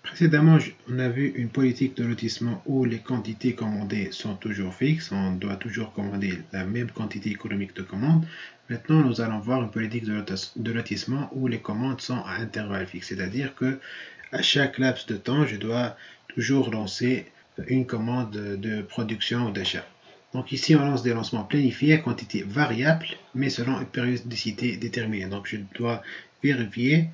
Précédemment, on a vu une politique de lotissement où les quantités commandées sont toujours fixes, on doit toujours commander la même quantité économique de commandes. Maintenant, nous allons voir une politique de lotissement où les commandes sont à intervalles fixes, c'est-à-dire que à chaque laps de temps, je dois toujours lancer une commande de production ou d'achat. Donc ici, on lance des lancements planifiés à quantité variable, mais selon une périodicité déterminée. Donc je dois vérifier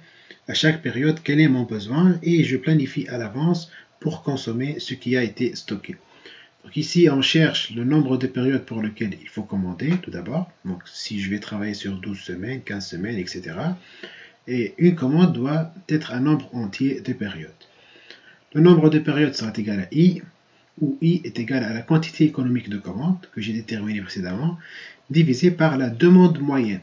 à chaque période quel est mon besoin et je planifie à l'avance pour consommer ce qui a été stocké. Donc ici, on cherche le nombre de périodes pour lesquelles il faut commander, tout d'abord. Donc si je vais travailler sur 12 semaines, 15 semaines, etc. Et une commande doit être un nombre entier de périodes. Le nombre de périodes sera égal à I, où I est égal à la quantité économique de commande que j'ai déterminée précédemment, divisé par la demande moyenne.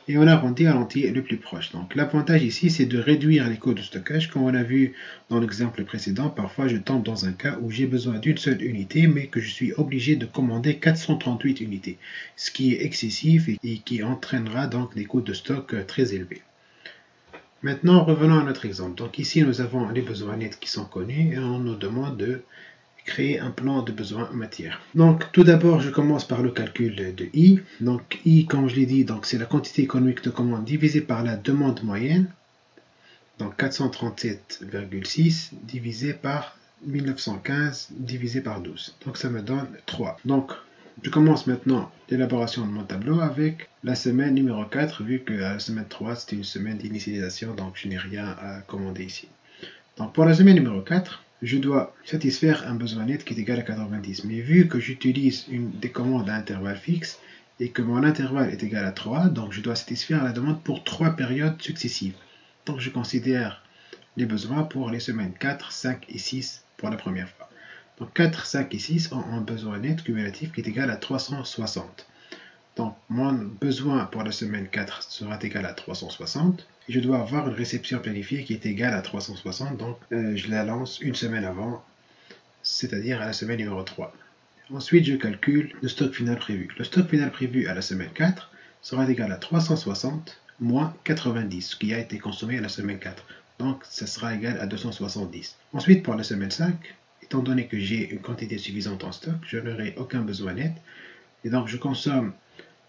Et on arrondit à l'entier le plus proche. Donc l'avantage ici, c'est de réduire les coûts de stockage. Comme on a vu dans l'exemple précédent, parfois je tombe dans un cas où j'ai besoin d'une seule unité, mais que je suis obligé de commander 438 unités, ce qui est excessif et qui entraînera donc des coûts de stock très élevés. Maintenant, revenons à notre exemple. Donc ici, nous avons les besoins nets qui sont connus et on nous demande de créer un plan de besoins en matière. Donc tout d'abord, je commence par le calcul de I. Donc I, comme je l'ai dit, c'est la quantité économique de commande divisée par la demande moyenne. Donc 437,6 divisé par 1915 divisé par 12. Donc ça me donne 3. Donc je commence maintenant l'élaboration de mon tableau avec la semaine numéro 4, vu que la semaine 3, c'était une semaine d'initialisation, donc je n'ai rien à commander ici. Donc pour la semaine numéro 4, je dois satisfaire un besoin net qui est égal à 90. Mais vu que j'utilise des commandes à intervalle fixe et que mon intervalle est égal à 3, donc je dois satisfaire la demande pour 3 périodes successives. Donc je considère les besoins pour les semaines 4, 5 et 6 pour la première fois. Donc 4, 5 et 6 ont un besoin net cumulatif qui est égal à 360. Donc mon besoin pour la semaine 4 sera égal à 360. Et je dois avoir une réception planifiée qui est égale à 360. Donc je la lance une semaine avant, c'est-à-dire à la semaine numéro 3. Ensuite, je calcule le stock final prévu. Le stock final prévu à la semaine 4 sera égal à 360 moins 90, ce qui a été consommé à la semaine 4. Donc ça sera égal à 270. Ensuite, pour la semaine 5, étant donné que j'ai une quantité suffisante en stock, je n'aurai aucun besoin net. Et donc je consomme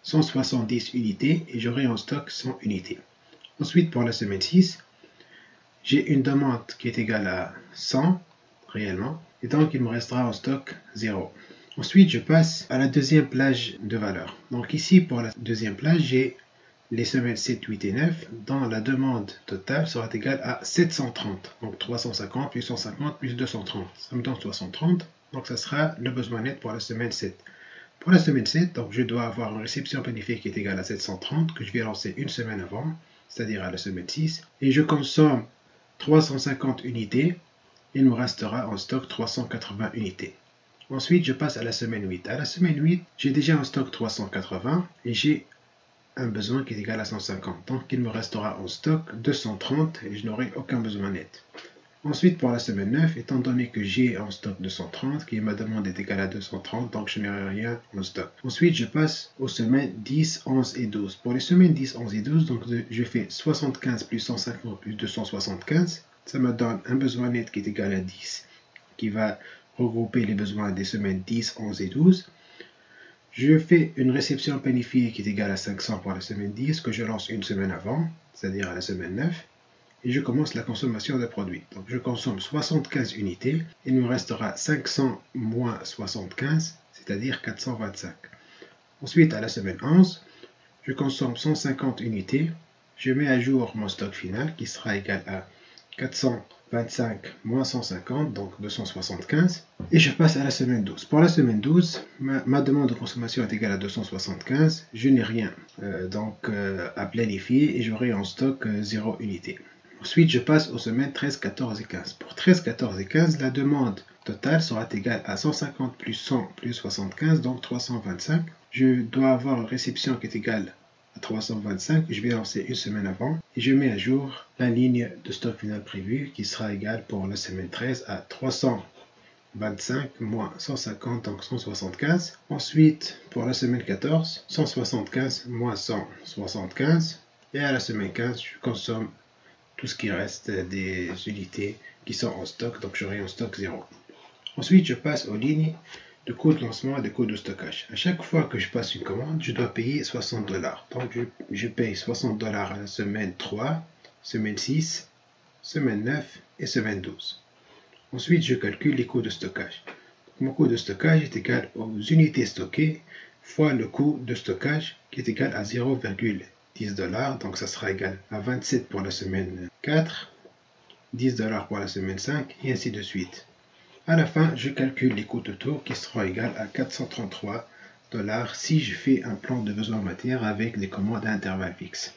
170 unités et j'aurai en stock 100 unités. Ensuite, pour la semaine 6, j'ai une demande qui est égale à 100 réellement, et donc il me restera en stock 0. Ensuite, je passe à la deuxième plage de valeur. Donc ici, pour la deuxième plage, j'ai les semaines 7, 8 et 9, dont la demande totale sera égale à 730. Donc 350 plus 150 plus 230. Ça me donne 330. Donc ça sera le besoin net pour la semaine 7. Pour la semaine 7, donc je dois avoir une réception planifiée qui est égale à 730, que je vais lancer une semaine avant, c'est-à-dire à la semaine 6. Et je consomme 350 unités. Il me restera en stock 380 unités. Ensuite, je passe à la semaine 8. À la semaine 8, j'ai déjà en stock 380 et j'ai un besoin qui est égal à 150. Donc, il me restera en stock 230 et je n'aurai aucun besoin net. Ensuite, pour la semaine 9, étant donné que j'ai en stock 230, qui ma demande est égale à 230, donc je n'ai rien en stock. Ensuite, je passe aux semaines 10, 11 et 12. Pour les semaines 10, 11 et 12, donc je fais 75 plus 150 plus 275. Ça me donne un besoin net qui est égal à 10, qui va regrouper les besoins des semaines 10, 11 et 12. Je fais une réception planifiée qui est égale à 500 pour la semaine 10, que je lance une semaine avant, c'est-à-dire à la semaine 9. Et je commence la consommation de produits. Donc je consomme 75 unités. Il me restera 500 moins 75, c'est-à-dire 425. Ensuite, à la semaine 11, je consomme 150 unités. Je mets à jour mon stock final qui sera égal à 425 moins 150, donc 275. Et je passe à la semaine 12. Pour la semaine 12, ma demande de consommation est égale à 275. Je n'ai rien à planifier et j'aurai en stock 0 unité. Ensuite, je passe aux semaines 13, 14 et 15. Pour 13, 14 et 15, la demande totale sera égale à 150 plus 100 plus 75, donc 325. Je dois avoir une réception qui est égale à 325. Je vais lancer une semaine avant et je mets à jour la ligne de stock final prévue qui sera égale pour la semaine 13 à 325 moins 150, donc 175. Ensuite, pour la semaine 14, 175 moins 175. Et à la semaine 15, je consomme tout ce qui reste des unités qui sont en stock, donc j'aurai en stock 0. Ensuite, je passe aux lignes de coût de lancement et de coût de stockage. À chaque fois que je passe une commande, je dois payer 60 $. Donc je paye 60 $ à la semaine 3, semaine 6, semaine 9 et semaine 12. Ensuite, je calcule les coûts de stockage. Mon coût de stockage est égal aux unités stockées fois le coût de stockage qui est égal à 0,10 $. Donc ça sera égal à 27 pour la semaine 4, 10 $ pour la semaine 5 et ainsi de suite. À la fin, je calcule les coûts totaux qui seront égaux à 433 $ si je fais un plan de besoin en matière avec des commandes à intervalles fixes.